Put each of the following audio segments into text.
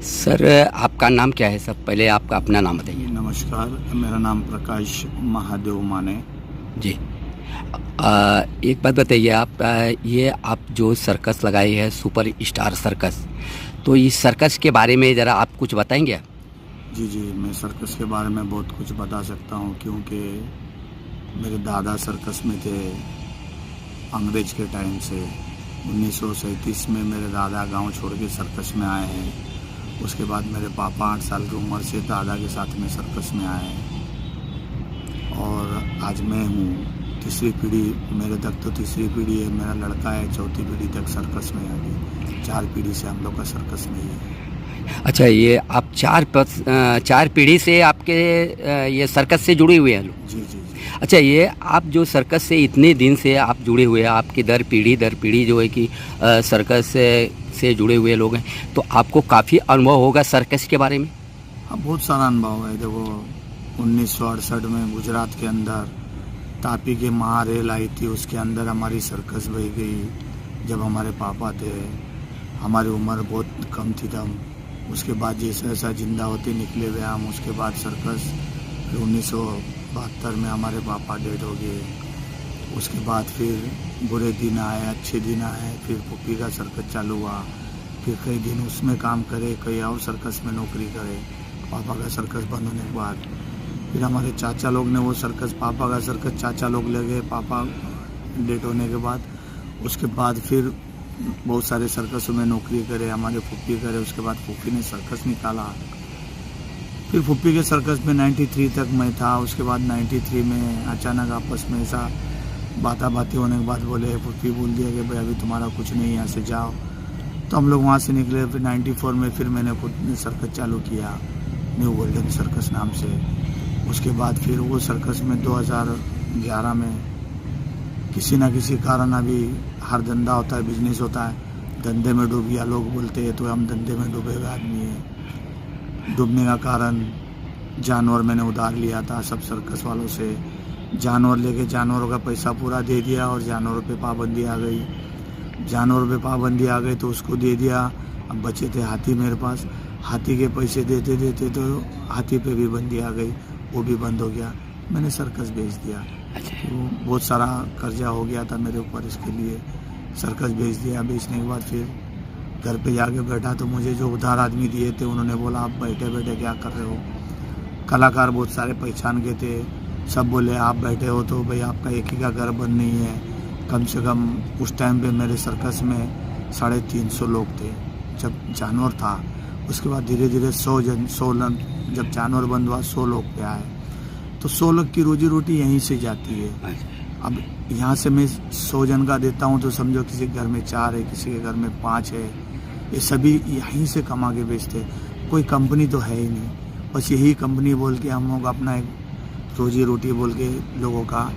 Sir आपका नाम क्या है? सब पहले आपका अपना नाम बताइए। नमस्कार, मेरा नाम प्रकाश महादेव माने। जी। एक बात बताइए आप, ये आप जो सर्कस लगाई है सुपर स्टार सर्कस, तो इस सर्कस के बारे में ज़रा आप कुछ बताएंगे? जी, मैं सर्कस के बारे में बहुत कुछ बता सकता हूँ क्योंकि मेरे दादा सर्कस में थे अंग्रेज के टाइम से। 1937 में मेरे दादा गांव छोड़ के सर्कस में आए हैं। उसके बाद मेरे पापा 8 साल की उम्र से दादा के साथ में सर्कस में आए हैं और आज मैं हूँ तीसरी पीढ़ी। मेरे तक तो तीसरी पीढ़ी है, मेरा लड़का है चौथी पीढ़ी तक सर्कस में है। अभी 4 पीढ़ी से हम लोग का सर्कस में ही है। अच्छा, ये आप चार पीढ़ी से आपके ये सर्कस से जुड़े हुए हैं लोग? जी। अच्छा, ये आप जो सर्कस से इतने दिन से आप जुड़े हुए हैं, आपकी दर पीढ़ी जो है कि सर्कस से जुड़े हुए लोग हैं, तो आपको काफ़ी अनुभव होगा सर्कस के बारे में? हाँ, बहुत सारा अनुभव है। देखो, 1968 में गुजरात के अंदर तापी के महारेल आई थी, उसके अंदर हमारी सर्कस बह गई। जब हमारे पापा थे, हमारी उम्र बहुत कम थी तब। उसके बाद जैसा ऐसा जिंदा होते निकले हुए हम। उसके बाद सर्कस 1972 में हमारे पापा डेड हो गए। उसके बाद फिर बुरे दिन आए, अच्छे दिन आए। फिर पुप्पी का सर्कस चालू हुआ। फिर कई दिन उसमें काम करे, कई और सर्कस में नौकरी करे। पापा का सर्कस बंद होने के बाद फिर हमारे चाचा लोग ने वो सर्कस, पापा का सर्कस चाचा लोग ले गए पापा डेड होने के बाद। उसके बाद फिर बहुत सारे सर्कसों में नौकरी करे, हमारे फुप्पी करे। उसके बाद फुप्पी ने सर्कस निकाला। फिर फुप्पी के सर्कस में 93 तक मैं था। उसके बाद 93 में अचानक आपस में ऐसा बातें होने के बाद बोले, फुप्पी बोल दिया कि भाई अभी तुम्हारा कुछ नहीं, यहाँ से जाओ। तो हम लोग वहाँ से निकले। फिर 94 में फिर मैंने खुद ने सर्कस चालू किया, न्यू गोल्डन सर्कस नाम से। उसके बाद फिर वो सर्कस में 2011 में किसी ना किसी कारण, अभी हर धंधा होता है, बिजनेस होता है, धंधे में डूब गया। लोग बोलते हैं तो हम धंधे में डूबे हुए आदमी हैं। डूबने का कारण जानवर मैंने उधार लिया था सब सर्कस वालों से। जानवर लेके जानवरों का पैसा पूरा दे दिया और जानवरों पे पाबंदी आ गई। जानवरों पे पाबंदी आ गई तो उसको दे दिया। अब बचे थे हाथी मेरे पास, हाथी के पैसे देते तो हाथी पे भी बंदी आ गई, वो भी बंद हो गया। मैंने सर्कस बेच दिया। तो बहुत सारा कर्जा हो गया था मेरे ऊपर, इसके लिए सर्कस बेच दिया। बेचने के बाद फिर घर पे जाके बैठा तो मुझे जो उधार आदमी दिए थे उन्होंने बोला आप बैठे बैठे क्या कर रहे हो। कलाकार बहुत सारे पहचान के थे, सब बोले आप बैठे हो तो भाई आपका एक ही का घर बन नहीं है। कम से कम उस टाइम पे मेरे सर्कस में 350 लोग थे जब जानवर था। उसके बाद धीरे धीरे 100 जब जानवर बंद हुआ 100 लोग पे आए। तो 100 लोग की रोजी रोटी यहीं से जाती है। अब यहाँ से मैं 100 जन का देता हूँ तो समझो किसी के घर में 4 है, किसी के घर में 5 है। ये सभी यहीं से कमा के बेचते। कोई कंपनी तो है ही नहीं, बस यही कंपनी बोल के हम लोग अपना एक रोजी रोटी बोल के लोगों का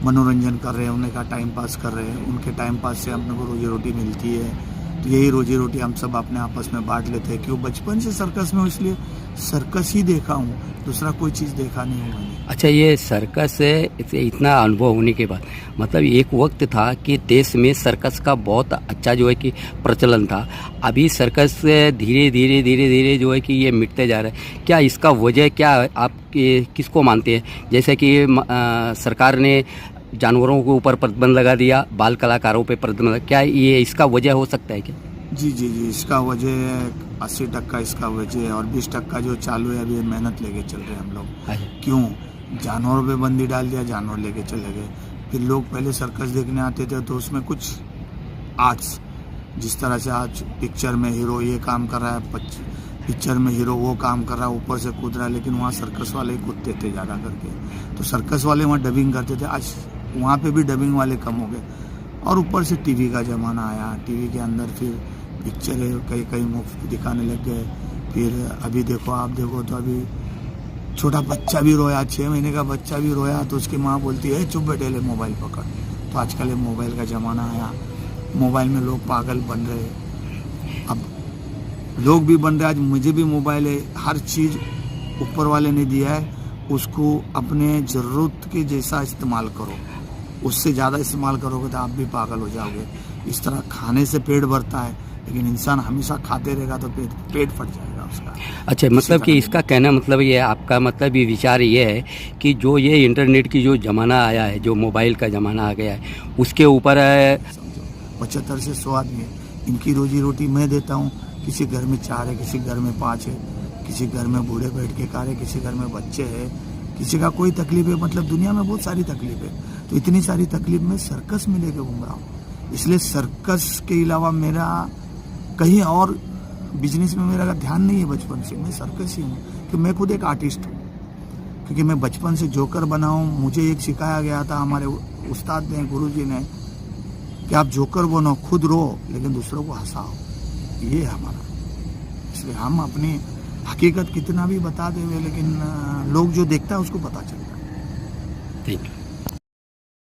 मनोरंजन कर रहे हैं, उन्हें का टाइम पास कर रहे हैं। उनके टाइम पास से हम लोग को रोजी रोटी मिलती है। तो यही रोजी रोटी हम सब अपने आपस में बांट लेते हैं। क्यों, बचपन से सर्कस में हूँ, इसलिए सर्कस ही देखा हूँ, दूसरा कोई चीज़ देखा नहीं हूँ मैंने। अच्छा, ये सर्कस से इतना अनुभव होने के बाद, मतलब एक वक्त था कि देश में सर्कस का बहुत अच्छा जो है कि प्रचलन था। अभी सर्कस धीरे धीरे जो है कि ये मिटते जा रहा है। क्या इसका वजह क्या आप किसको मानते हैं? जैसे कि सरकार ने जानवरों के ऊपर प्रतिबंध लगा दिया, बाल कलाकारों पे प्रतिबंध, क्या ये इसका वजह हो सकता है क्या? जी, इसका वजह 80% इसका वजह है और 20% जो चालू है अभी मेहनत लेके चल रहे हैं हम लोग। क्यों, जानवरों पे बंदी डाल दिया, जानवर लेके चले गए। फिर लोग पहले सर्कस देखने आते थे तो उसमें कुछ आर्ट्स, जिस तरह से आज पिक्चर में हीरो ये काम कर रहा है, पिक्चर में हीरो वो काम कर रहा है, ऊपर से कूद रहा है, लेकिन वहाँ सर्कस वाले कूदते थे ज़्यादा करके। तो सर्कस वाले वहाँ डबिंग करते थे, आज वहाँ पे भी डबिंग वाले कम हो गए। और ऊपर से टीवी का ज़माना आया, टीवी के अंदर फिर पिक्चर है कई मुफ्त दिखाने लग गए। फिर अभी देखो, आप देखो तो अभी छोटा बच्चा भी रोया, 6 महीने का बच्चा भी रोया तो उसकी माँ बोलती है चुप बैठे, ले मोबाइल पकड़। तो आजकल ये मोबाइल का ज़माना आया, मोबाइल में लोग पागल बन रहे। अब लोग भी बन रहे, आज मुझे भी मोबाइल है। हर चीज़ ऊपर वाले ने दिया है, उसको अपने ज़रूरत के जैसा इस्तेमाल करो। उससे ज़्यादा इस्तेमाल करोगे तो आप भी पागल हो जाओगे। इस तरह खाने से पेट भरता है, लेकिन इंसान हमेशा खाते रहेगा तो पेट फट जाएगा उसका। अच्छा, मतलब कि इसका कहना मतलब ये है, आपका मतलब ये विचार ये है कि जो ये इंटरनेट की जो ज़माना आया है, जो मोबाइल का ज़माना आ गया है, उसके ऊपर समझो 75 से 100 आदमी है, इनकी रोजी रोटी मैं देता हूँ। किसी घर में 4 है, किसी घर में 5 है, किसी घर में बूढ़े बैठ के खा रहे, किसी घर में बच्चे हैं, किसी का कोई तकलीफ है। मतलब दुनिया में बहुत सारी तकलीफ है, तो इतनी सारी तकलीफ में सर्कस में लेके घूम रहा हूँ। इसलिए सर्कस के अलावा मेरा कहीं और बिजनेस में मेरा ध्यान नहीं है बचपन से। मैं सर्कस ही हूँ कि मैं खुद एक आर्टिस्ट हूँ, क्योंकि मैं बचपन से जोकर बना हूँ। मुझे एक सिखाया गया था हमारे उस्ताद ने, गुरुजी ने, कि आप जोकर बनो, खुद रो लेकिन दूसरों को हंसाओ। ये है हमारा। इसलिए हम अपनी हकीकत कितना भी बता देवे, लेकिन लोग जो देखता है उसको पता चलता है। ठीक।